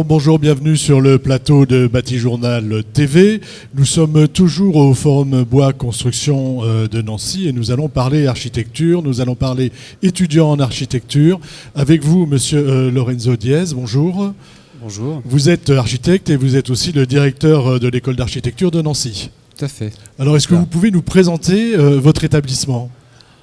Bonjour, bienvenue sur le plateau de Bâti-Journal TV. Nous sommes toujours au Forum Bois Construction de Nancy et nous allons parler architecture, nous allons parler étudiants en architecture. Avec vous, monsieur Lorenzo Diez, bonjour. Bonjour. Vous êtes architecte et vous êtes aussi le directeur de l'école d'architecture de Nancy. Tout à fait. Alors, est-ce que vous pouvez nous présenter votre établissement ?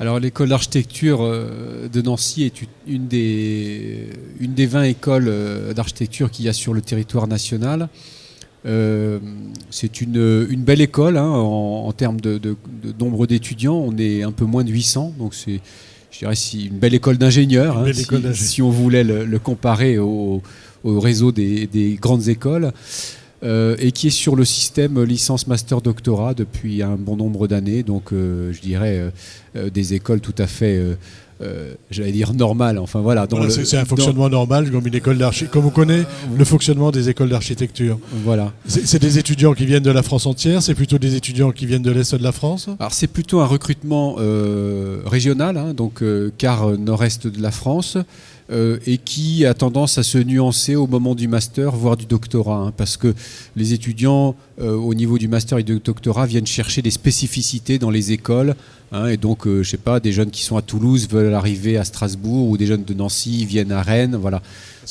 Alors, l'école d'architecture de Nancy est une des 20 écoles d'architecture qu'il y a sur le territoire national. C'est une belle école en termes de nombre d'étudiants. On est un peu moins de 800, donc c'est, je dirais, une belle école d'ingénieurs, si on voulait le comparer au réseau des grandes écoles. Et qui est sur le système licence master doctorat depuis un bon nombre d'années, donc je dirais des écoles tout à fait j'allais dire normales, enfin voilà. C'est un fonctionnement normal comme une école d'architecture, comme on connaît le fonctionnement des écoles d'architecture. Voilà. C'est des étudiants qui viennent de la France entière, c'est plutôt des étudiants qui viennent de l'Est de la France ? Alors c'est plutôt un recrutement régional, donc quart nord-est de la France. Et qui a tendance à se nuancer au moment du master, voire du doctorat, parce que les étudiants au niveau du master et du doctorat viennent chercher des spécificités dans les écoles, et donc je sais pas, des jeunes qui sont à Toulouse veulent arriver à Strasbourg, ou des jeunes de Nancy viennent à Rennes, voilà.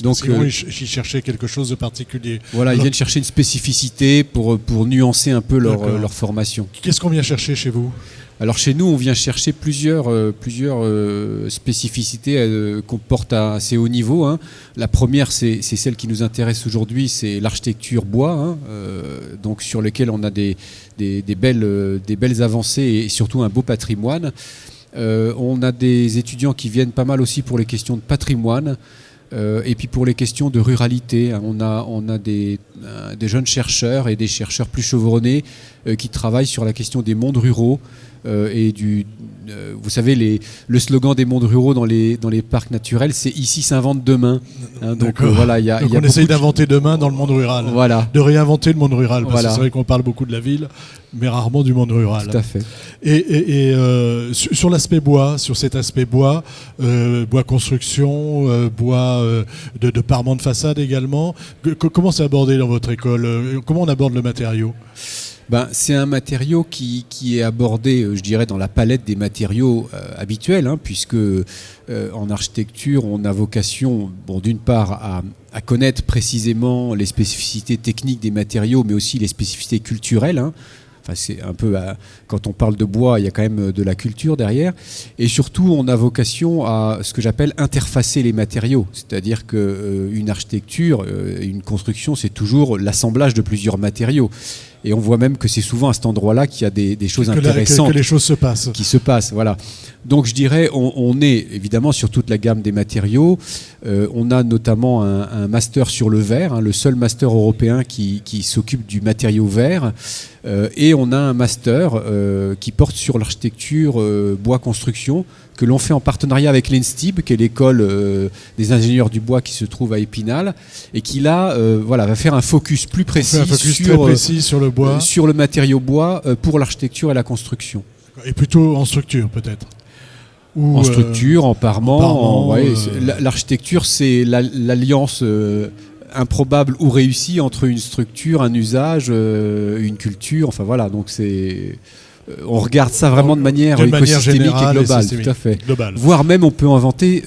Donc ils cherchaient quelque chose de particulier. Voilà, ils viennent chercher une spécificité pour nuancer un peu leur formation. Qu'est-ce qu'on vient chercher chez vous ? Alors chez nous, on vient chercher plusieurs spécificités qu'on porte à assez haut niveau. La première, c'est celle qui nous intéresse aujourd'hui, c'est l'architecture bois, donc sur lequel on a des belles avancées et surtout un beau patrimoine. On a des étudiants qui viennent pas mal aussi pour les questions de patrimoine. Et puis pour les questions de ruralité, on a des jeunes chercheurs et des chercheurs plus chevronnés qui travaillent sur la question des mondes ruraux et vous savez, le slogan des mondes ruraux dans les parcs naturels, c'est ici s'invente demain. Donc voilà, donc on essaye d'inventer demain dans le monde rural. Voilà. De réinventer le monde rural, parce que c'est vrai qu'on parle beaucoup de la ville, mais rarement du monde rural. Tout à fait. Et sur l'aspect bois, sur cet aspect bois, bois construction, bois de parements de façade également, comment c'est abordé dans votre école ? Comment on aborde le matériau ? C'est un matériau qui est abordé, je dirais, dans la palette des matériaux habituels, puisque en architecture, on a vocation, d'une part, à connaître précisément les spécificités techniques des matériaux, mais aussi les spécificités culturelles. Enfin, c'est un peu, quand on parle de bois, il y a quand même de la culture derrière. Et surtout, on a vocation à ce que j'appelle interfacer les matériaux. C'est-à-dire qu'une architecture, une construction, c'est toujours l'assemblage de plusieurs matériaux. Et on voit même que c'est souvent à cet endroit-là qu'il y a des choses intéressantes. Que les choses se passent. Qui se passent, voilà. Donc je dirais, on est évidemment sur toute la gamme des matériaux. On a notamment un master sur le verre, le seul master européen qui s'occupe du matériau verre. Et on a un master qui porte sur l'architecture bois construction, que l'on fait en partenariat avec l'ENSTIB, qui est l'école des ingénieurs du bois qui se trouve à Épinal, et qui là va faire un focus plus précis, très précis sur le bois, sur le matériau bois pour l'architecture et la construction. Et plutôt en structure peut-être. En structure, en parement. L'architecture, c'est l'alliance improbable ou réussie entre une structure, un usage, une culture. Enfin voilà, donc c'est. On regarde ça vraiment de manière écosystémique et globale, tout à fait. Voire même, on peut inventer,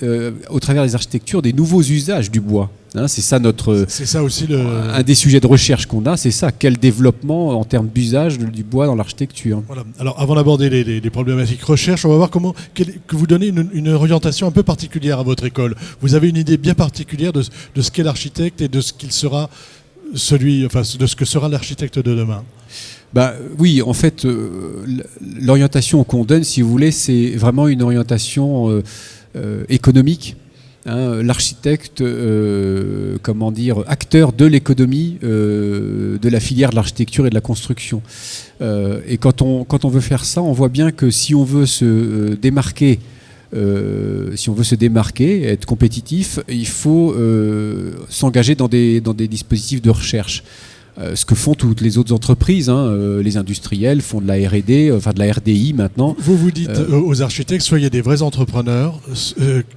au travers des architectures, des nouveaux usages du bois. C'est ça c'est ça aussi un des sujets de recherche qu'on a, c'est ça. Quel développement en termes d'usage du bois dans l'architecture. Voilà. Alors, avant d'aborder les problématiques recherche, on va voir que vous donnez une orientation un peu particulière à votre école. Vous avez une idée bien particulière de ce qu'est l'architecte et de ce qu'il sera de ce que sera l'architecte de demain. Oui, en fait, l'orientation qu'on donne, si vous voulez, c'est vraiment une orientation économique. l'architecte, acteur de l'économie de la filière de l'architecture et de la construction. Et quand on veut faire ça, on voit bien que si on veut se démarquer, être compétitif, il faut s'engager dans des dispositifs de recherche. Ce que font toutes les autres entreprises, les industriels font de la R&D, de la RDI maintenant. Vous dites aux architectes, soyez des vrais entrepreneurs,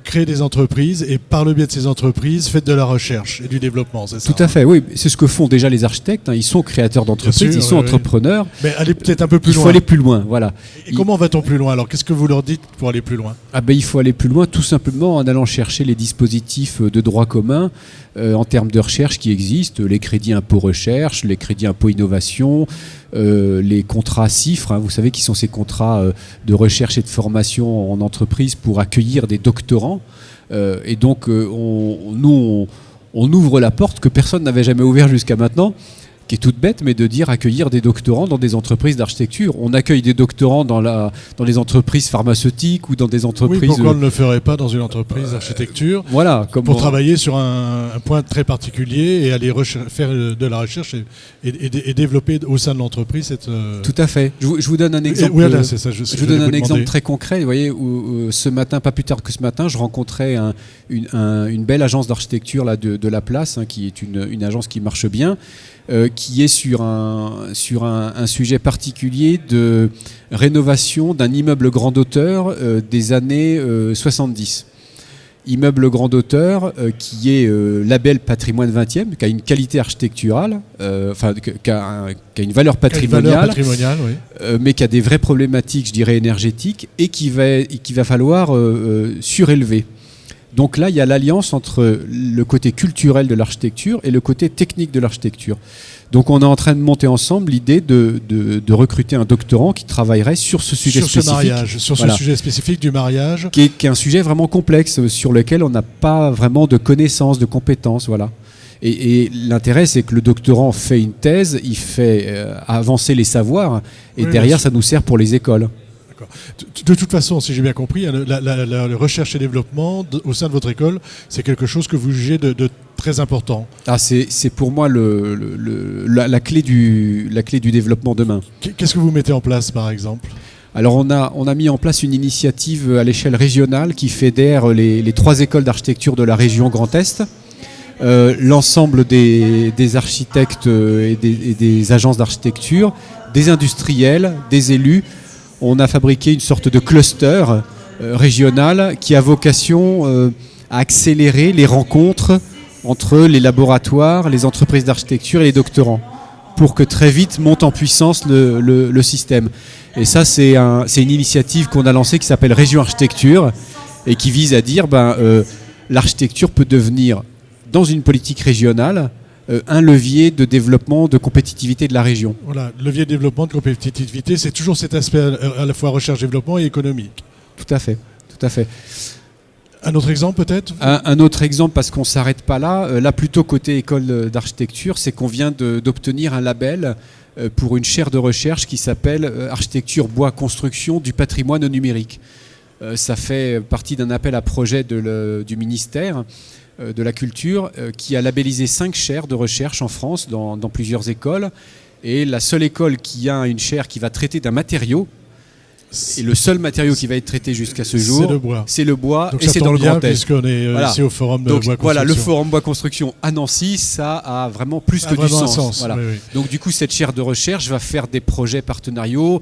créez des entreprises et par le biais de ces entreprises, faites de la recherche et du développement, c'est ça? Tout à fait, oui. C'est ce que font déjà les architectes. Ils sont créateurs d'entreprises, ils sont entrepreneurs. Mais allez peut-être un peu plus loin. Il faut aller plus loin, voilà. Et comment va-t-on plus loin? Alors, qu'est-ce que vous leur dites pour aller plus loin? Il faut aller plus loin tout simplement en allant chercher les dispositifs de droit commun en termes de recherche qui existent, les crédits impôt recherche, les crédits impôt innovation, les contrats CIFRE, vous savez qui sont ces contrats de recherche et de formation en entreprise pour accueillir des doctorants. Et donc on ouvre la porte que personne n'avait jamais ouverte jusqu'à maintenant, qui est toute bête, mais de dire accueillir des doctorants dans des entreprises d'architecture. On accueille des doctorants dans les entreprises pharmaceutiques ou dans des entreprises... Oui, pourquoi on ne le ferait pas dans une entreprise d'architecture pour travailler sur un point très particulier et aller faire de la recherche et développer au sein de l'entreprise cette... Tout à fait. Je vous donne un exemple. C'est ça, je vous donne un exemple très concret. Vous voyez, ce matin, pas plus tard que ce matin, je rencontrais une belle agence d'architecture là, de la place, qui est une agence qui marche bien, qui est sur un sujet particulier de rénovation d'un immeuble grande hauteur des années 70. Immeuble grande hauteur qui est label patrimoine 20e, qui a une qualité architecturale, qui a une valeur patrimoniale, mais qui a des vraies problématiques, je dirais, énergétiques, et qu'il va falloir surélever. Donc là, il y a l'alliance entre le côté culturel de l'architecture et le côté technique de l'architecture. Donc on est en train de monter ensemble l'idée de recruter un doctorant qui travaillerait sur ce sujet spécifique. Sur ce sujet spécifique du mariage. Qui est un sujet vraiment complexe, sur lequel on n'a pas vraiment de connaissances, de compétences. Voilà. Et l'intérêt, c'est que le doctorant fait une thèse, il fait avancer les savoirs, et derrière, ça nous sert pour les écoles. De toute façon, si j'ai bien compris, la recherche et développement au sein de votre école, c'est quelque chose que vous jugez de très important. C'est pour moi la clé du développement demain. Qu'est-ce que vous mettez en place, par exemple ? Alors on a mis en place une initiative à l'échelle régionale qui fédère les 3 écoles d'architecture de la région Grand Est. L'ensemble des architectes et des agences d'architecture, des industriels, des élus. On a fabriqué une sorte de cluster régional qui a vocation à accélérer les rencontres entre les laboratoires, les entreprises d'architecture et les doctorants, pour que très vite monte en puissance le système. Et ça, c'est une initiative qu'on a lancée qui s'appelle Région Architecture et qui vise à dire l'architecture peut devenir, dans une politique régionale, un levier de développement, de compétitivité de la région. Voilà, levier de développement, de compétitivité, c'est toujours cet aspect à la fois recherche-développement et économique. Tout à fait, tout à fait. Un autre exemple peut-être ? Un autre exemple, parce qu'on ne s'arrête pas là. Là, plutôt côté école d'architecture, c'est qu'on vient d'obtenir un label pour une chaire de recherche qui s'appelle Architecture, bois, construction du patrimoine numérique. Ça fait partie d'un appel à projet du ministère de la Culture qui a labellisé 5 chaires de recherche en France dans plusieurs écoles. Et la seule école qui a une chaire qui va traiter d'un matériau, et le seul matériau qui va être traité jusqu'à ce jour, c'est le bois, donc et c'est dans le Grand Est. Puisqu'on est ici au Forum de Bois Construction. Voilà, le Forum Bois Construction à Nancy, ça a vraiment plus que du sens. Voilà. Oui. Donc du coup, cette chaire de recherche va faire des projets partenariaux,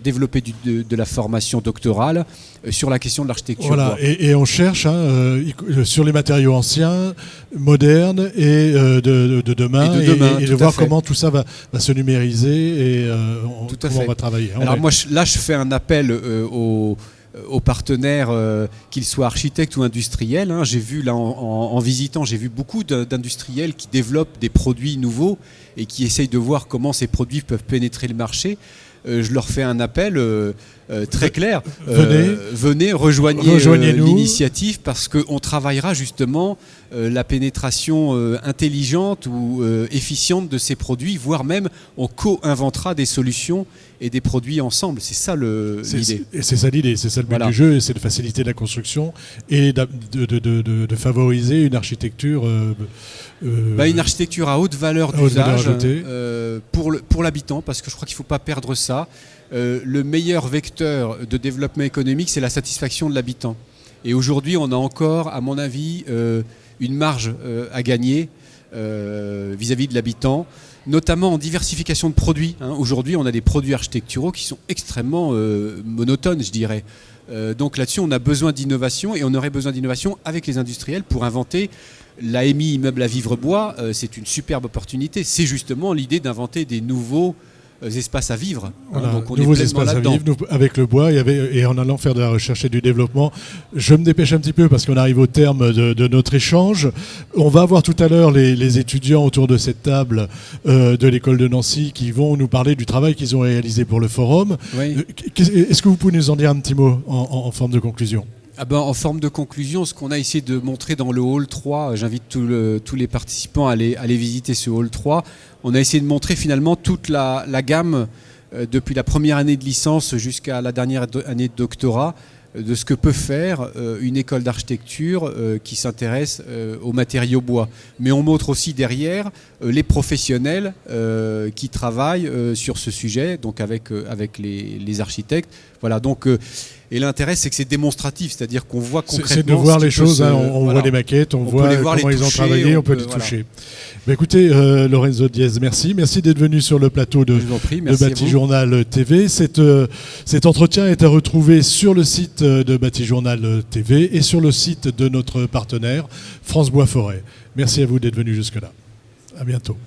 développer de la formation doctorale sur la question de l'architecture. Voilà, et on cherche sur les matériaux anciens, modernes et de demain, et de voir comment tout ça va se numériser et comment on va travailler. Alors moi, là, je fais un appel aux partenaires, qu'ils soient architectes ou industriels. J'ai vu là en visitant, j'ai vu beaucoup d'industriels qui développent des produits nouveaux et qui essayent de voir comment ces produits peuvent pénétrer le marché. je leur fais un appel très clair. Venez, rejoignez-nous l'initiative, parce qu'on travaillera justement la pénétration intelligente ou efficiente de ces produits, voire même on co-inventera des solutions et des produits ensemble. C'est ça l'idée. C'est ça l'idée, c'est ça le but du jeu, et c'est de faciliter la construction et de favoriser une architecture... une architecture à haute valeur d'usage pour l'habitant, parce que je crois qu'il ne faut pas perdre ça. Le meilleur vecteur de développement économique, c'est la satisfaction de l'habitant. Et aujourd'hui, on a encore, à mon avis, une marge à gagner vis-à-vis de l'habitant, notamment en diversification de produits. Aujourd'hui, on a des produits architecturaux qui sont extrêmement monotones, je dirais. Donc là-dessus, on a besoin d'innovation, et on aurait besoin d'innovation avec les industriels pour inventer l'AMI immeuble à vivre bois. C'est une superbe opportunité. C'est justement l'idée d'inventer des nouveaux espaces à vivre. Donc on nouveaux est espaces à vivre avec le bois et en allant faire de la recherche et du développement. Je me dépêche un petit peu parce qu'on arrive au terme de notre échange. On va avoir tout à l'heure les étudiants autour de cette table de l'école de Nancy qui vont nous parler du travail qu'ils ont réalisé pour le forum. Oui. Est-ce que vous pouvez nous en dire un petit mot en forme de conclusion ? En forme de conclusion, ce qu'on a essayé de montrer dans le hall 3, j'invite tous les participants à aller visiter ce hall 3, on a essayé de montrer finalement toute la gamme depuis la première année de licence jusqu'à la dernière année de doctorat de ce que peut faire une école d'architecture qui s'intéresse aux matériaux bois. Mais on montre aussi derrière les professionnels qui travaillent sur ce sujet, donc avec les architectes. Voilà, donc... Et l'intérêt, c'est que c'est démonstratif, c'est-à-dire qu'on voit concrètement... C'est de voir les choses, on voit les maquettes, on voit comment ils ont travaillé, on peut les toucher. Mais écoutez, Lorenzo Diez, merci d'être venu sur le plateau de Batijournal TV. Cet entretien est à retrouver sur le site de Batijournal TV et sur le site de notre partenaire, France Bois Forêt. Merci à vous d'être venu jusque-là. À bientôt.